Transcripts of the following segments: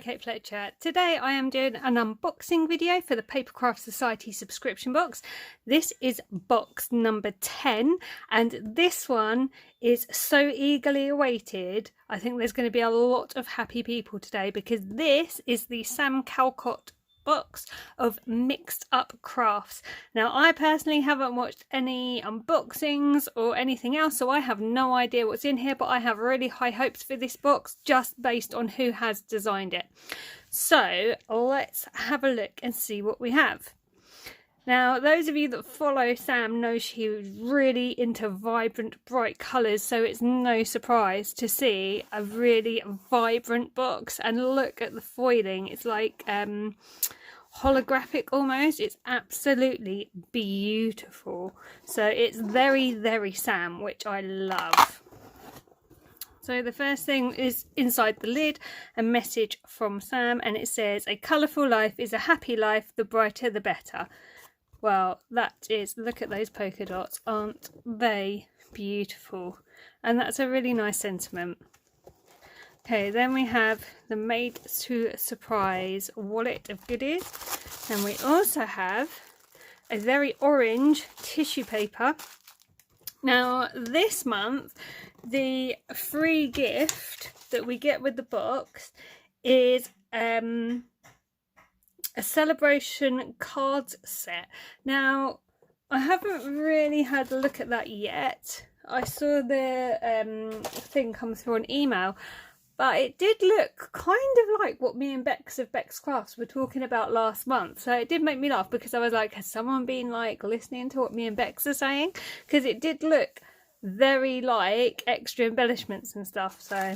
Kate Fletcher. Today I am doing an unboxing video for the Papercraft Society subscription box. This is box number 10 and this one is so eagerly awaited. I think there's going to be a lot of happy people today because this is the Sam Calcott box of mixed up crafts. Now I personally haven't watched any unboxings or anything else, so I have no idea what's in here, but I have really high hopes for this box just based on who has designed it. So let's have a look and see what we have. Now those of you that follow Sam know she was really into vibrant bright colours, so it's no surprise to see a really vibrant box. And look at the foiling, it's like holographic almost. It's absolutely beautiful, so it's very Sam, which I love. So the first thing is inside the lid, a message from Sam, and it says, "A colourful life is a happy life, the brighter the better." Well, that is, look at those polka dots, aren't they beautiful? And that's a really nice sentiment. Okay, then we have the Made to Surprise wallet of goodies. And we also have a very orange tissue paper. Now, this month, the free gift that we get with the box is a celebration cards set. Now I haven't really had a look at that yet. I saw the thing come through on email, but it did look kind of like what me and Bex of Bex Crafts were talking about last month, so it did make me laugh because I was like, has someone been like listening to what me and Bex are saying? Because it did look very like extra embellishments and stuff, so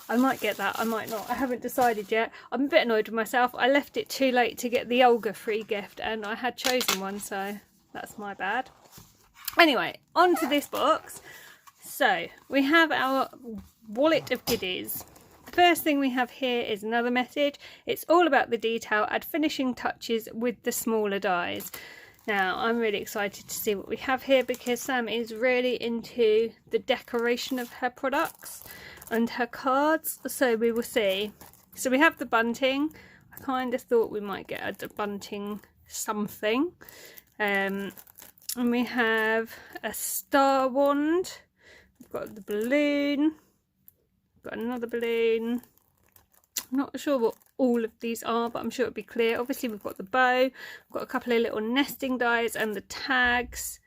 I might get that, I might not. I haven't decided yet. I'm a bit annoyed with myself. I left it too late to get the Olga free gift and I had chosen one, so that's my bad. Anyway, on to this box. So we have our wallet of goodies. The first thing we have here is another message. It's all about the detail, add finishing touches with the smaller dies. Now I'm really excited to see what we have here because Sam is really into the decoration of her products and her cards, so we will see. So we have the bunting. I kind of thought we might get a bunting something, and we have a star wand. We've got the balloon, we've got another balloon. I'm not sure what all of these are, but I'm sure it'll be clear. Obviously we've got the bow, we've got a couple of little nesting dies and the tags.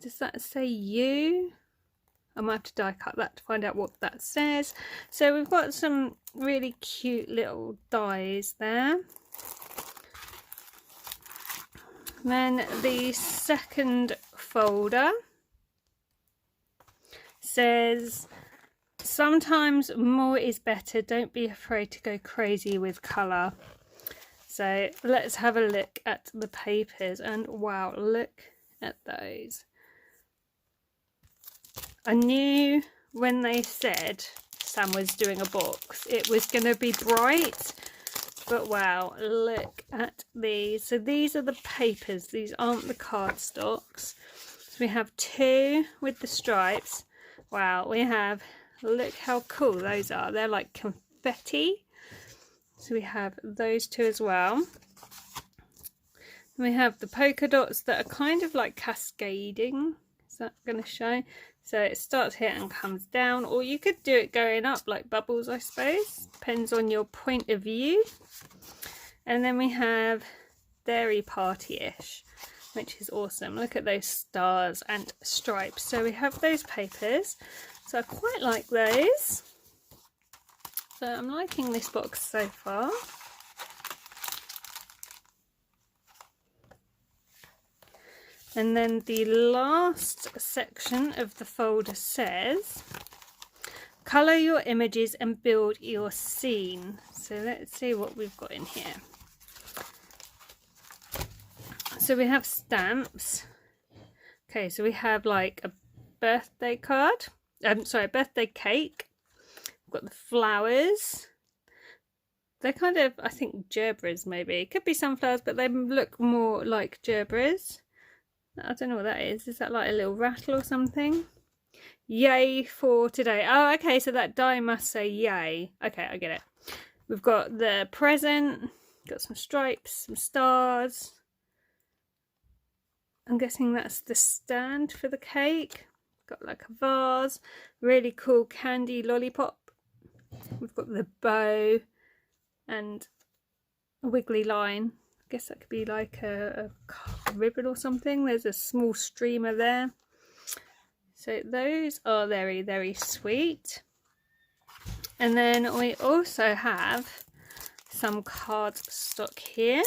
Does that say you? I might have to die cut that to find out what that says. So we've got some really cute little dies there. Then the second folder says, sometimes more is better, don't be afraid to go crazy with colour. So let's have a look at the papers, and wow, look at those. I knew when they said Sam was doing a box it was going to be bright, but wow, look at these. So these are the papers, these aren't the cardstocks. So we have two with the stripes. Wow, we have, look how cool those are, they're like confetti. So we have those two as well. And we have the polka dots that are kind of like cascading. Is that going to show? So it starts here and comes down, or you could do it going up like bubbles, I suppose. Depends on your point of view. And then we have Dairy Party-ish, which is awesome. Look at those stars and stripes. So we have those papers. So I quite like those. So I'm liking this box so far. And then the last section of the folder says, colour your images and build your scene. So let's see what we've got in here. So we have stamps. Okay, so we have like a birthday card. Sorry, a birthday cake. We've got the flowers. They're kind of, I think, gerbils maybe. It could be sunflowers, but they look more like gerbils. I don't know what that is. Is that like a little rattle or something? Yay for today. Oh, okay, so that die must say yay. Okay, I get it. We've got the present, got some stripes, some stars. I'm guessing that's the stand for the cake. Got like a vase, really cool candy lollipop. We've got the bow and a wiggly line. I guess that could be like a ribbon or something. There's a small streamer there. So those are very, very sweet. And then we also have some cardstock here.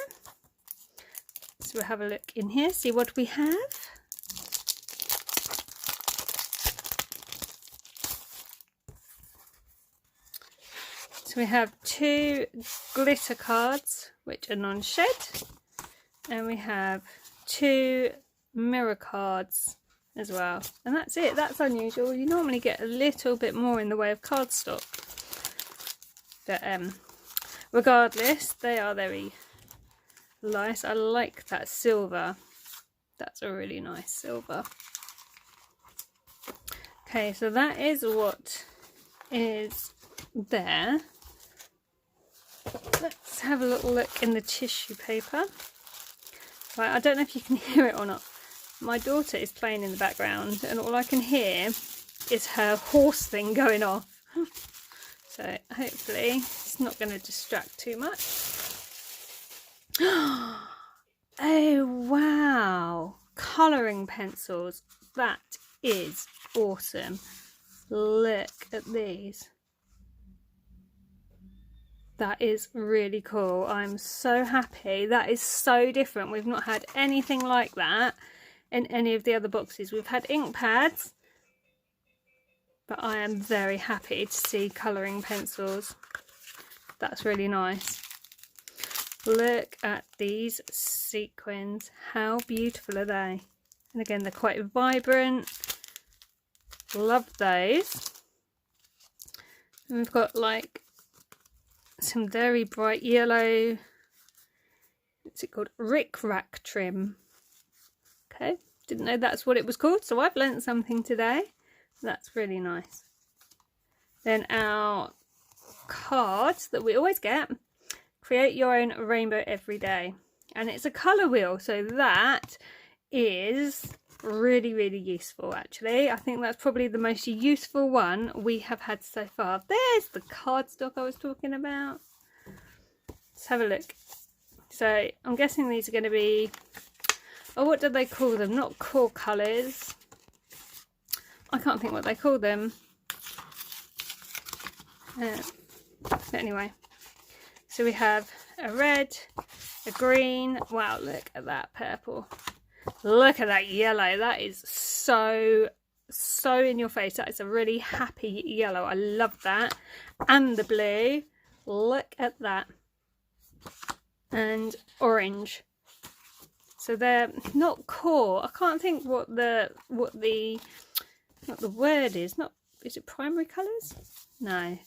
So we'll have a look in here, see what we have. So we have 2 glitter cards, which are non-shed. And we have 2 mirror cards as well. And that's it. That's unusual. You normally get a little bit more in the way of cardstock. But regardless, they are very nice. I like that silver. That's a really nice silver. Okay, so that is what is there. Let's have a little look in the tissue paper. Right, I don't know if you can hear it or not. My daughter is playing in the background and all I can hear is her horse thing going off. So hopefully it's not going to distract too much. Oh wow, colouring pencils. That is awesome. Look at these. That is really cool. I'm so happy. That is so different. We've not had anything like that in any of the other boxes. We've had ink pads, but I am very happy to see colouring pencils. That's really nice. Look at these sequins. How beautiful are they? And again, they're quite vibrant. Love those. And we've got like some very bright yellow, what's it called? Rick Rack trim. Okay, didn't know that's what it was called, so I've learnt something today. That's really nice. Then our card that we always get, create your own rainbow every day. And it's a colour wheel, so that is really, really useful actually. I think that's probably the most useful one we have had so far. There's the cardstock I was talking about. Let's have a look. So I'm guessing these are going to be, oh, what did they call them? Not core colours. I can't think what they call them. But anyway, so we have a red, a green. Wow, look at that purple. Look at that yellow. That is so in your face. That is a really happy yellow. I love that. And the blue. Look at that. And orange. So they're not core. I can't think what the word is. Not, is it primary colours? No.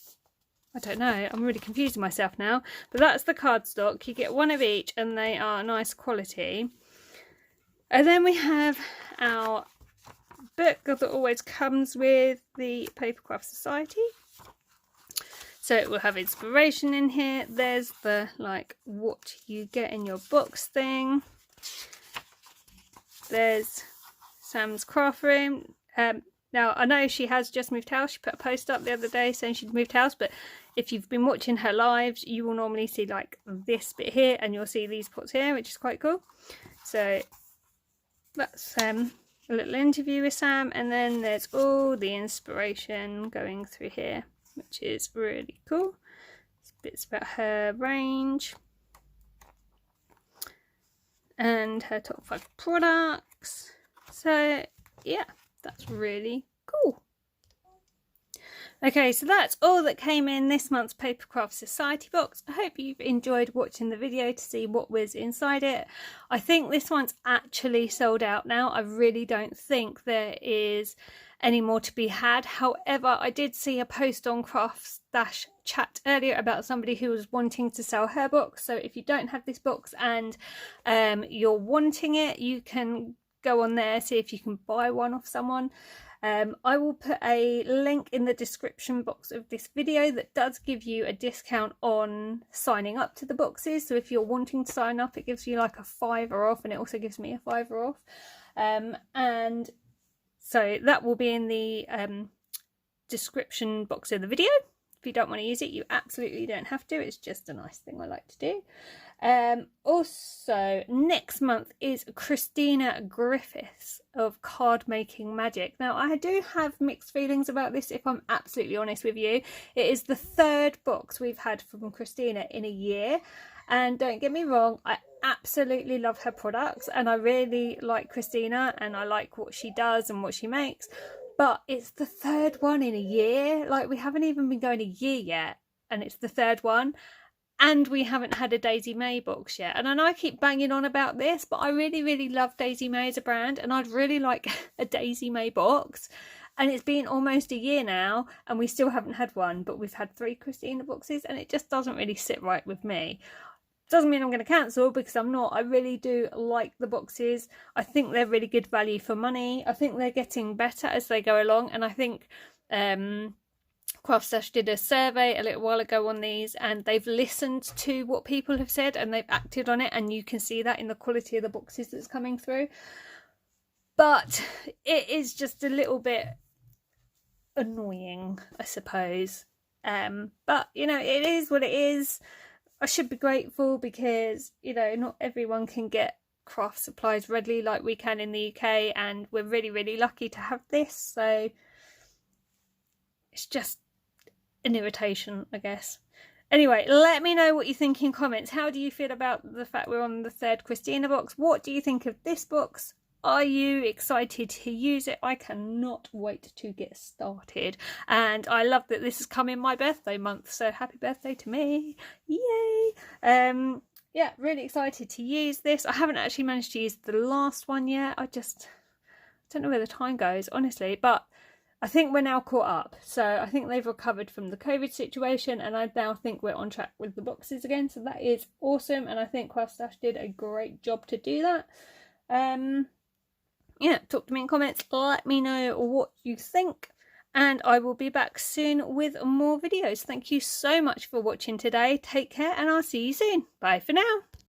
I don't know. I'm really confusing myself now. But that's the cardstock. You get one of each and they are nice quality. And then we have our book that always comes with the Papercraft Society. So it will have inspiration in here. There's the like what you get in your box thing. There's Sam's craft room. Now I know she has just moved house. She put a post up the other day saying she'd moved house, but if you've been watching her lives, you will normally see like this bit here and you'll see these pots here, which is quite cool. So that's a little interview with Sam, and then there's all the inspiration going through here, which is really cool. It's bits about her range and her top 5 products. So yeah, that's really cool. Okay, so that's all that came in this month's Papercraft Society box. I hope you've enjoyed watching the video to see what was inside it. I think this one's actually sold out now. I really don't think there is any more to be had. However, I did see a post on Crafts-Chat earlier about somebody who was wanting to sell her box. So if you don't have this box and you're wanting it, you can go on there, see if you can buy one off someone. I will put a link in the description box of this video that does give you a discount on signing up to the boxes. So if you're wanting to sign up, it gives you like a £5 off, and it also gives me a £5 off. And so that will be in the description box of the video. If you don't want to use it, you absolutely don't have to. It's just a nice thing I like to do. Also, next month is Christina Griffiths of Card Making Magic. Now, I do have mixed feelings about this, if I'm absolutely honest with you. It is the 3rd box we've had from Christina in a year. And don't get me wrong, I absolutely love her products, and I really like Christina, and I like what she does and what she makes. But it's the 3rd one in a year. Like, we haven't even been going a year yet, and it's the 3rd one. And we haven't had a Daisy May box yet. And I know I keep banging on about this, but I really, really love Daisy May as a brand, and I'd really like a Daisy May box. And it's been almost a year now, and we still haven't had one, but we've had 3 Christina boxes, and it just doesn't really sit right with me. Doesn't mean I'm going to cancel, because I'm not. I really do like the boxes. I think they're really good value for money. I think they're getting better as they go along, and I think Craft Stash did a survey a little while ago on these, and they've listened to what people have said and they've acted on it, and you can see that in the quality of the boxes that's coming through. But it is just a little bit annoying, I suppose. But you know, it is what it is. I should be grateful, because, you know, not everyone can get craft supplies readily like we can in the UK, and we're really, really lucky to have this. So it's just an irritation, I guess. Anyway, let me know what you think in comments. How do you feel about the fact we're on the 3rd Christina box? What do you think of this box? Are you excited to use it? I cannot wait to get started. And I love that this has come in my birthday month, so happy birthday to me. Yay! Yeah, really excited to use this. I haven't actually managed to use the last one yet. I don't know where the time goes, honestly, but I think we're now caught up. So I think they've recovered from the COVID situation, and I now think we're on track with the boxes again. So that is awesome, and I think Craft Stash did a great job to do that. Yeah, talk to me in comments, let me know what you think, and I will be back soon with more videos. Thank you so much for watching today. Take care, and I'll see you soon. Bye for now.